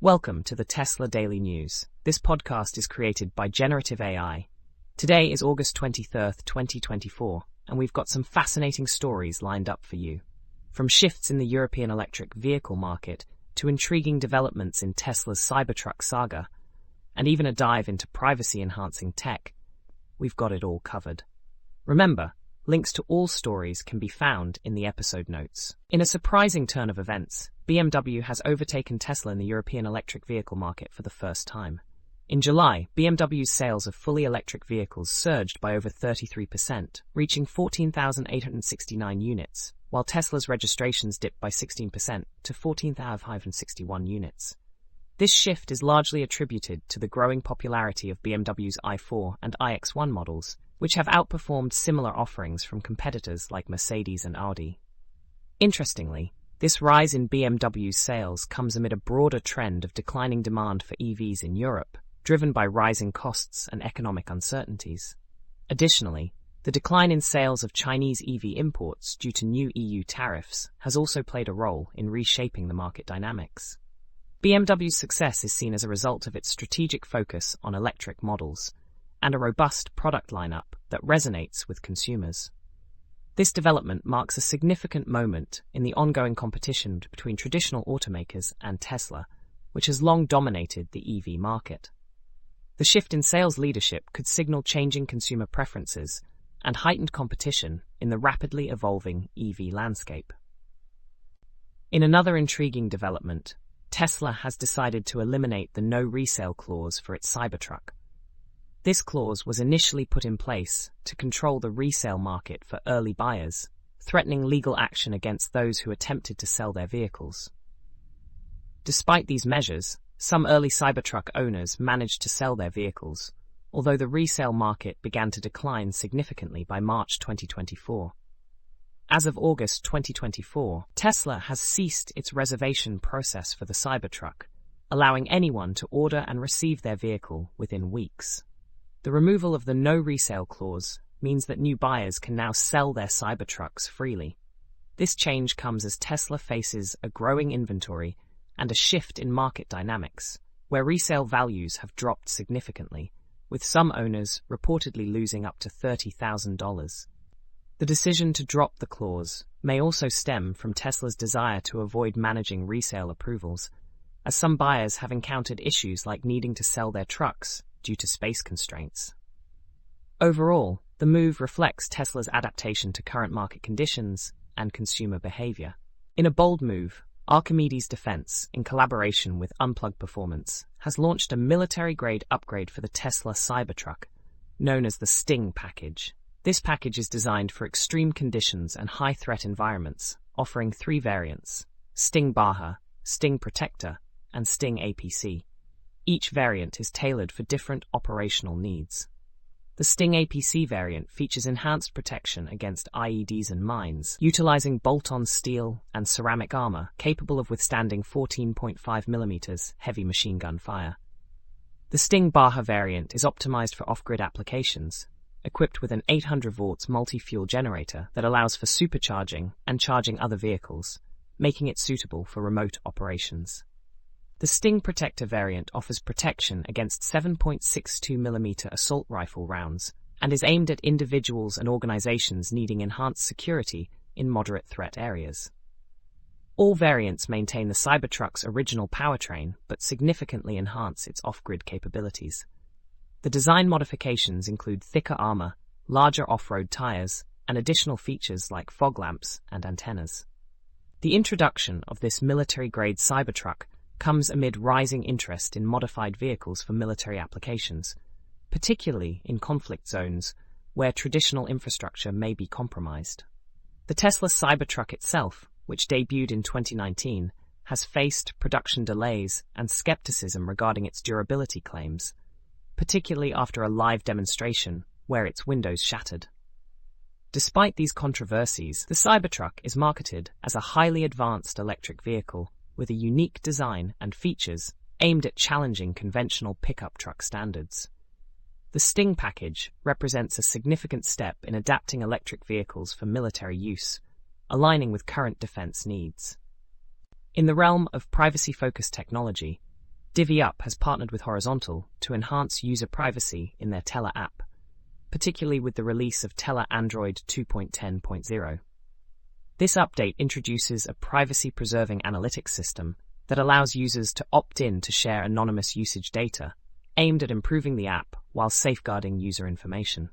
Welcome to the Tesla Daily News. This podcast is created by generative AI. Today is August 23rd, 2024, and we've got some fascinating stories lined up for you. From shifts in the European electric vehicle market to intriguing developments in Tesla's Cybertruck saga, and even a dive into privacy-enhancing tech, we've got it all covered. Remember, links to all stories can be found in the episode notes. In a surprising turn of events, BMW has overtaken Tesla in the European electric vehicle market for the first time. In July, BMW's sales of fully electric vehicles surged by over 33%, reaching 14,869 units, while Tesla's registrations dipped by 16% to 14,561 units. This shift is largely attributed to the growing popularity of BMW's i4 and iX1 models, which have outperformed similar offerings from competitors like Mercedes and Audi. Interestingly, this rise in BMW's sales comes amid a broader trend of declining demand for EVs in Europe, driven by rising costs and economic uncertainties. Additionally, the decline in sales of Chinese EV imports due to new EU tariffs has also played a role in reshaping the market dynamics. BMW's success is seen as a result of its strategic focus on electric models and a robust product lineup that resonates with consumers. This development marks a significant moment in the ongoing competition between traditional automakers and Tesla, which has long dominated the EV market. The shift in sales leadership could signal changing consumer preferences and heightened competition in the rapidly evolving EV landscape. In another intriguing development, Tesla has decided to eliminate the no resale clause for its Cybertruck. This clause was initially put in place to control the resale market for early buyers, threatening legal action against those who attempted to sell their vehicles. Despite these measures, some early Cybertruck owners managed to sell their vehicles, although the resale market began to decline significantly by March 2024. As of August 2024, Tesla has ceased its reservation process for the Cybertruck, allowing anyone to order and receive their vehicle within weeks. The removal of the no resale clause means that new buyers can now sell their Cybertrucks freely. This change comes as Tesla faces a growing inventory and a shift in market dynamics, where resale values have dropped significantly, with some owners reportedly losing up to $30,000. The decision to drop the clause may also stem from Tesla's desire to avoid managing resale approvals, as some buyers have encountered issues like needing to sell their trucks due to space constraints. Overall, the move reflects Tesla's adaptation to current market conditions and consumer behavior. In a bold move, Archimedes Defense, in collaboration with Unplugged Performance, has launched a military-grade upgrade for the Tesla Cybertruck, known as the Sting package. This package is designed for extreme conditions and high-threat environments, offering 3 variants: Sting Baja, Sting Protector, and Sting APC. Each variant is tailored for different operational needs. The Sting APC variant features enhanced protection against IEDs and mines, utilizing bolt-on steel and ceramic armor capable of withstanding 14.5mm heavy machine gun fire. The Sting Baja variant is optimized for off-grid applications, equipped with an 800 volts multi-fuel generator that allows for supercharging and charging other vehicles, making it suitable for remote operations. The Sting Protector variant offers protection against 7.62mm assault rifle rounds and is aimed at individuals and organizations needing enhanced security in moderate threat areas. All variants maintain the Cybertruck's original powertrain but significantly enhance its off-grid capabilities. The design modifications include thicker armor, larger off-road tires, and additional features like fog lamps and antennas. The introduction of this military-grade Cybertruck comes amid rising interest in modified vehicles for military applications, particularly in conflict zones where traditional infrastructure may be compromised. The Tesla Cybertruck itself, which debuted in 2019, has faced production delays and skepticism regarding its durability claims, particularly after a live demonstration where its windows shattered. Despite these controversies, the Cybertruck is marketed as a highly advanced electric vehicle with a unique design and features aimed at challenging conventional pickup truck standards. The Sting package represents a significant step in adapting electric vehicles for military use, aligning with current defense needs. In the realm of privacy-focused technology, Divvy Up has partnered with Horizontal to enhance user privacy in their Tella app, particularly with the release of Tella Android 2.10.0. This update introduces a privacy-preserving analytics system that allows users to opt in to share anonymous usage data, aimed at improving the app while safeguarding user information.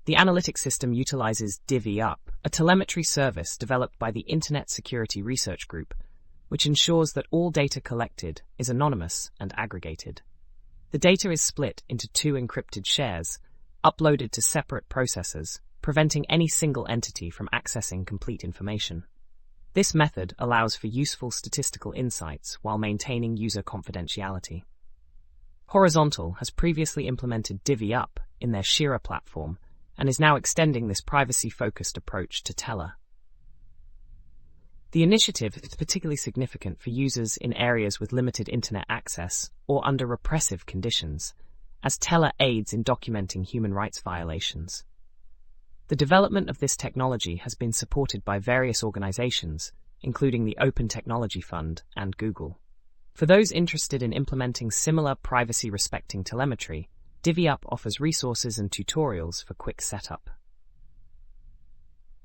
The analytics system utilizes Divvy Up, a telemetry service developed by the Internet Security Research Group, which ensures that all data collected is anonymous and aggregated. The data is split into two encrypted shares, uploaded to separate processors, preventing any single entity from accessing complete information. This method allows for useful statistical insights while maintaining user confidentiality. Horizontal has previously implemented Divvy Up in their Shira platform and is now extending this privacy-focused approach to Tella. The initiative is particularly significant for users in areas with limited internet access or under repressive conditions, as Tella aids in documenting human rights violations. The development of this technology has been supported by various organizations, including the Open Technology Fund and Google. For those interested in implementing similar privacy-respecting telemetry, Divvy Up offers resources and tutorials for quick setup.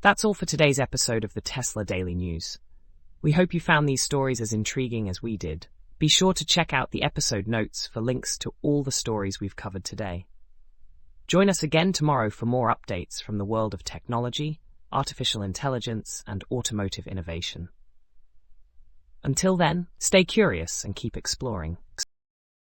That's all for today's episode of the Tesla Daily News. We hope you found these stories as intriguing as we did. Be sure to check out the episode notes for links to all the stories we've covered today. Join us again tomorrow for more updates from the world of technology, artificial intelligence, and automotive innovation. Until then, stay curious and keep exploring.